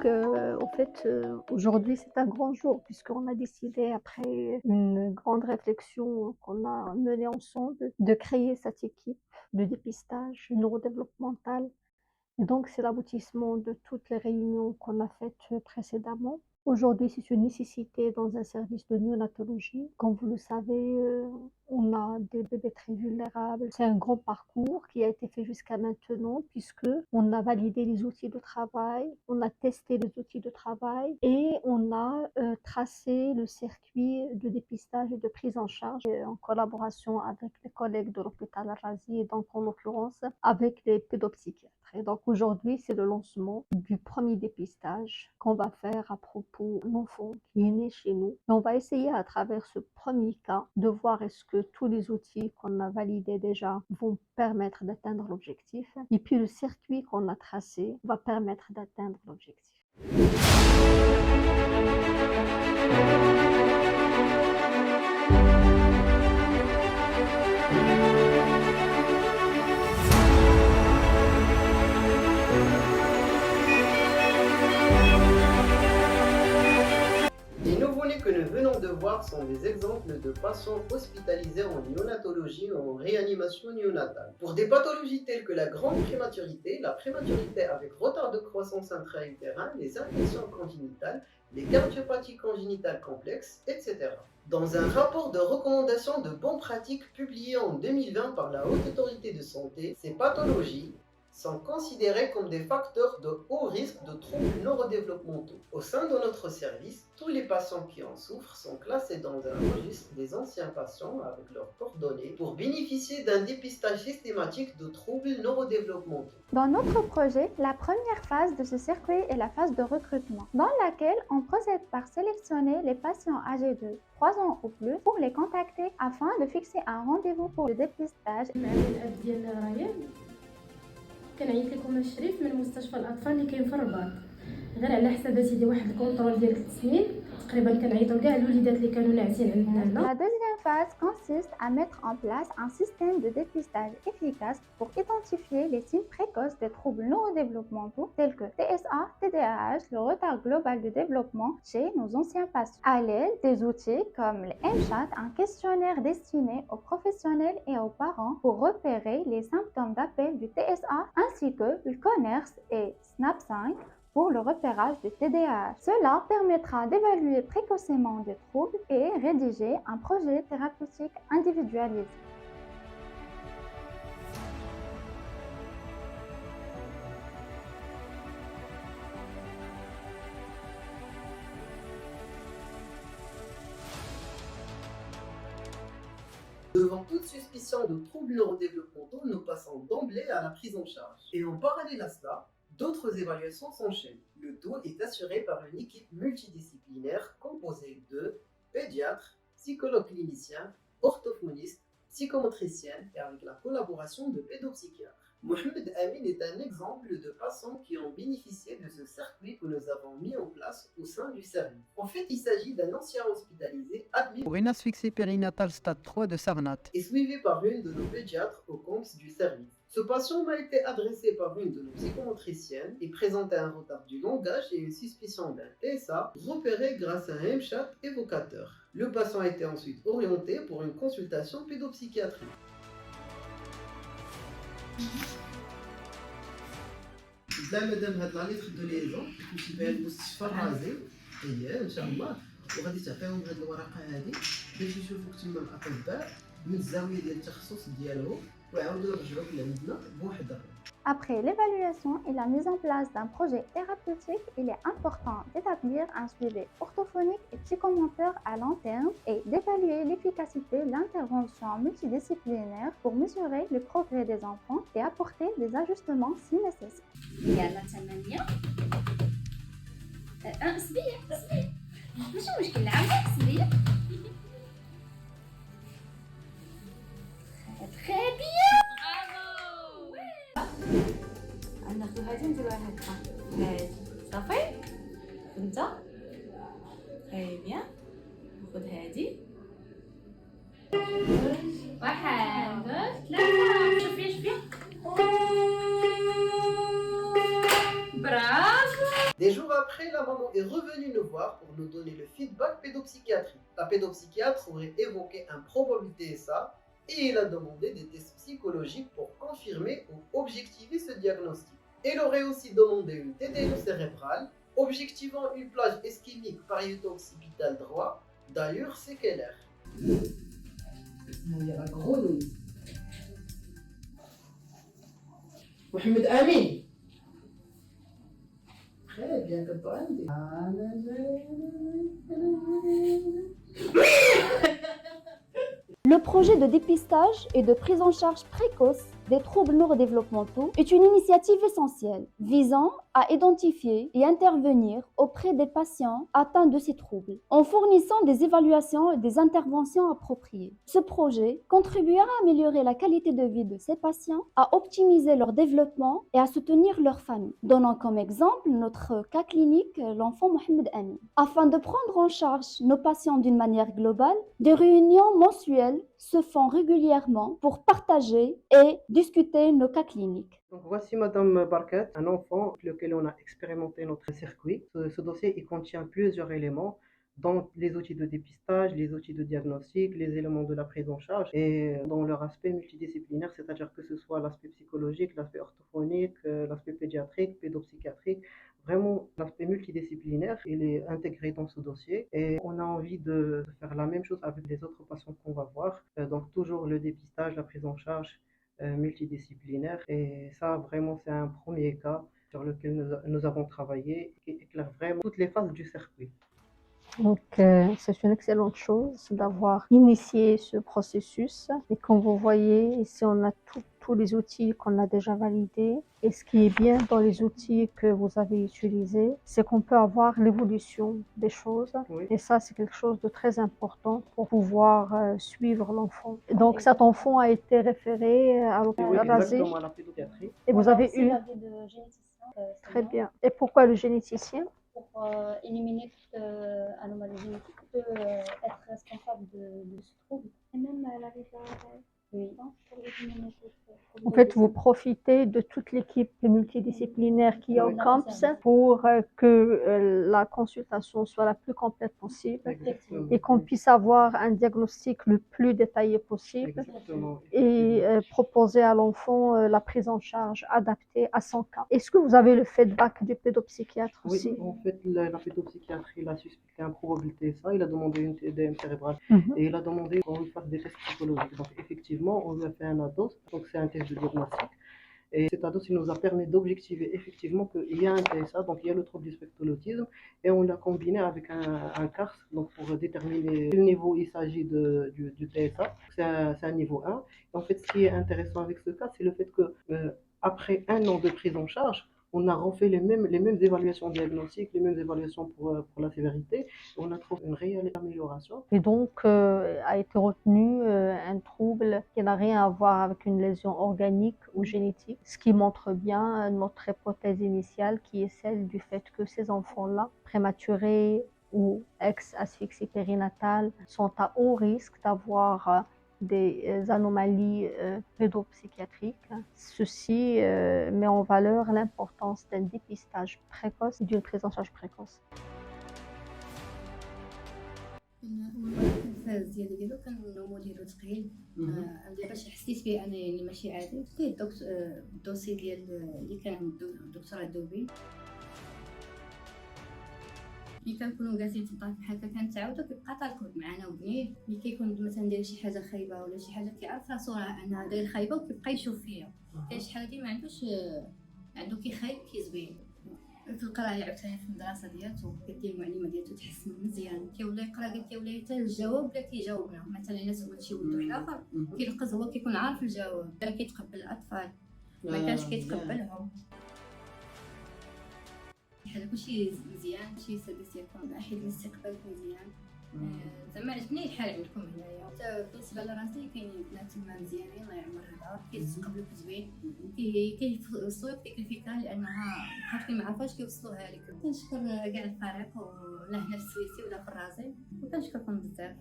En fait, aujourd'hui, c'est un grand jour puisqu'on a décidé, après une grande réflexion qu'on a menée ensemble, de créer cette équipe de dépistage neurodéveloppemental. Et donc, c'est l'aboutissement de toutes les réunions qu'on a faites précédemment. Aujourd'hui, c'est une nécessité dans un service de néonatologie. Comme vous le savez, on a des bébés très vulnérables. C'est un grand parcours qui a été fait jusqu'à maintenant, puisque on a validé les outils de travail, on a testé les outils de travail et on a tracé le circuit de dépistage et de prise en charge en collaboration avec les collègues de l'hôpital Al-Razi et donc en l'occurrence avec les pédopsychiatres. Et donc aujourd'hui, c'est le lancement du premier dépistage qu'on va faire à propos d'un enfant qui est né chez nous. Et on va essayer à travers ce premier cas de voir est-ce que tous les outils qu'on a validés déjà vont permettre d'atteindre l'objectif. Et puis le circuit qu'on a tracé va permettre d'atteindre l'objectif. Les nouveau-nés que nous venons de voir sont des exemples de patients hospitalisés en néonatologie ou en réanimation néonatale. Pour des pathologies telles que la grande prématurité, la prématurité avec retard de croissance intra-utérin, les infections congénitales, les cardiopathies congénitales complexes, etc. Dans un rapport de recommandation de bonnes pratiques publié en 2020 par la Haute Autorité de Santé, ces pathologies sont considérés comme des facteurs de haut risque de troubles neurodéveloppementaux. Au sein de notre service, tous les patients qui en souffrent sont classés dans un registre des anciens patients avec leurs coordonnées pour bénéficier d'un dépistage systématique de troubles neurodéveloppementaux. Dans notre projet, la première phase de ce circuit est la phase de recrutement, dans laquelle on procède par sélectionner les patients âgés de 3 ans ou plus pour les contacter afin de fixer un rendez-vous pour le dépistage. كنعيط لكم الشريف من مستشفى الاطفال اللي كاين في الرباط غير على حساب سيدي واحد الكونترول ديال 3 سنين تقريبا كنعيطوا لكاع الوليدات اللي كانوا ناعسين عندنا هنا. La deuxième phase consiste à mettre en place un système de dépistage efficace pour identifier les signes précoces des troubles neurodéveloppementaux tels que TSA, TDAH, le retard global de développement chez nos anciens patients. À l'aide des outils comme le MChat, un questionnaire destiné aux professionnels et aux parents pour repérer les symptômes d'appel du TSA, ainsi que le CONERS et SNAP5 pour le repérage du TDAH. Cela permettra d'évaluer précocement des troubles et rédiger un projet thérapeutique individualisé. Devant toute suspicion de troubles neurodéveloppementaux, nous passons d'emblée à la prise en charge. Et en parallèle à cela, d'autres évaluations s'enchaînent. Le tout est assuré par une équipe multidisciplinaire composée de pédiatres, psychologues cliniciens, orthophonistes, psychomotriciennes et avec la collaboration de pédopsychiatres. Mohamed Amin est un exemple de patients qui ont bénéficié de ce circuit que nous avons mis en place au sein du service. En fait, il s'agit d'un ancien hospitalisé admis pour une asphyxie périnatale stade 3 de Sarnat et suivi par une de nos pédiatres au compte du service. Ce patient m'a été adressé par une de nos psychomotriciennes et présentait un retard du langage et une suspicion d'un TSA repéré grâce à un MChat évocateur. Le patient a été ensuite orienté pour une consultation pédopsychiatrique. لا مادام هاد لا ليتر دو ليزون تمشي بها للمستشفى الرازي هي ان شاء الله وغادي تعطيهم هاد الورقه هادي باش يشوفوك تما الاطباء من الزاويه ديال التخصص ديالهم ويعاودوا يرجعوك لعندنا بوحدك. Après l'évaluation et la mise en place d'un projet thérapeutique, il est important d'établir un suivi orthophonique et psychomoteur à long terme et d'évaluer l'efficacité de l'intervention multidisciplinaire pour mesurer le progrès des enfants et apporter des ajustements si nécessaire. يلا 8 صبية ماشي مشكل عاودك صبية très bien ناخدو هادي ونديروها هكا هادي صافي انت très bien ناخد هادي 1 2 3 شوفي برافو. Des Des jours après, la maman est revenue nous voir pour nous donner le feedback pédopsychiatrique. La pédopsychiatre aurait évoqué un probable TSA et il a demandé des tests psychologiques pour confirmer ou objectiver ce diagnostic. Elle aurait aussi demandé une TDE cérébrale, objectivant une plage ischémique pariéto-occipital droit, d'ailleurs séquelaire. Il y a la grenouille. Mohamed Amin. Très bien, que Le projet de dépistage et de prise en charge précoce des troubles neurodéveloppementaux est une initiative essentielle visant à identifier et intervenir auprès des patients atteints de ces troubles en fournissant des évaluations et des interventions appropriées. Ce projet contribuera à améliorer la qualité de vie de ces patients, à optimiser leur développement et à soutenir leur famille. Donnons comme exemple notre cas clinique, l'enfant Mohamed Amin. Afin de prendre en charge nos patients d'une manière globale, des réunions mensuelles se font régulièrement pour partager et discuter nos cas cliniques. Donc voici Madame Barkat, un enfant avec lequel on a expérimenté notre circuit. Ce dossier il contient plusieurs éléments, dont les outils de dépistage, les outils de diagnostic, les éléments de la prise en charge et dans leur aspect multidisciplinaire, c'est-à-dire que ce soit l'aspect psychologique, l'aspect orthophonique, l'aspect pédiatrique, pédopsychiatrique. Vraiment, l'aspect multidisciplinaire, il est intégré dans ce dossier et on a envie de faire la même chose avec les autres patients qu'on va voir. Donc toujours le dépistage, la prise en charge multidisciplinaire. Et ça, vraiment, c'est un premier cas sur lequel nous avons travaillé qui éclaire vraiment toutes les phases du circuit. Donc, c'est une excellente chose d'avoir initié ce processus. Et comme vous voyez, ici, on a tous les outils qu'on a déjà validés. Et ce qui est bien dans les outils que vous avez utilisés, c'est qu'on peut avoir l'évolution des choses. Oui. Et ça, c'est quelque chose de très important pour pouvoir suivre l'enfant. Donc, cet enfant a été référé à l'hôpital Razi. Exactement, à la pédiatrie. Et vous avez eu... de généticien. Très bien. Et pourquoi le généticien? Pour éliminer toute anomalie génétique qui peut être responsable de ce trouble. Et même la oui. En fait, vous profitez de toute l'équipe multidisciplinaire qui est au CAMPS pour que la consultation soit la plus complète possible. Exactement. Et qu'on puisse avoir un diagnostic le plus détaillé possible. Exactement. Et proposer à l'enfant la prise en charge adaptée à son cas. Est-ce que vous avez le feedback du pédopsychiatre aussi? Oui, en fait, la pédopsychiatre, il a suspecté un probable TSA, il a demandé une TDM cérébrale et il a demandé qu'on lui fasse des tests psychologiques. Donc, effectivement, on lui a fait un ADOS, donc c'est un test de diagnostic. Et cet ADOS, il nous a permis d'objectiver effectivement qu'il y a un TSA, donc il y a le trouble du spectre de l'autisme, et on l'a combiné avec un CARS, donc pour déterminer quel niveau il s'agit du TSA. C'est un niveau 1. Et en fait, ce qui est intéressant avec ce cas, c'est le fait que après un an de prise en charge, on a refait les mêmes évaluations diagnostiques, les mêmes évaluations pour la sévérité, et on a trouvé une réelle amélioration. Et donc, a été retenu un trouble qui n'a rien à voir avec une lésion organique ou génétique, ce qui montre bien notre hypothèse initiale qui est celle du fait que ces enfants-là, prématurés ou ex-asphyxie périnatale, sont à haut risque d'avoir des anomalies pédopsychiatriques. Ceci met en valeur l'importance d'un dépistage précoce et d'une prise en charge précoce. الفاز ديالو كان النمو ديالو ثقيل باش حسيت بيه انا يعني ماشي عادي لقيت الدوسي ديال اللي كان عند الدكتوره دوبي ملي كنكونوا جالسين في الطاف بحال هكا كنتعاودوا كيبقى تركض معنا وبنيه ملي كيكون مثلا داير شي حاجه خايبه ولا شي حاجه كيعرف راسو راه انا داير خايبه وكيبقى يشوف فيا كاين شحال هادي ما عندوش عنده كيخايب كيزوين في القرايه عاوتاني في المدرسه ديالته كدير المعلمه ديالته تحسن مزيان كيولي يقرا كيولي حتى الجواب بلا كيجاوبنا مثلا الا سولت شي ولد واحد اخر كيلقى هو كيكون عارف الجواب بلا كيتقبل الاطفال ما كانش كيتقبلهم بحال كلشي مزيان شي سيرفيس ديالكم ناحيه الاستقبال مزيان زعما عجبني الحال عندكم هنايا حتى بالنسبه لراسي كاينين بنات تما مزيانين الله يعمرها كيتقبلوك زوين كيوصلوك ديك الفكره لانها بقات ما عارفاش كيوصلوها لك كنشكر كاع الفريق ولا هنا في السويسي ولا في الرازي وكنشكركم بزاف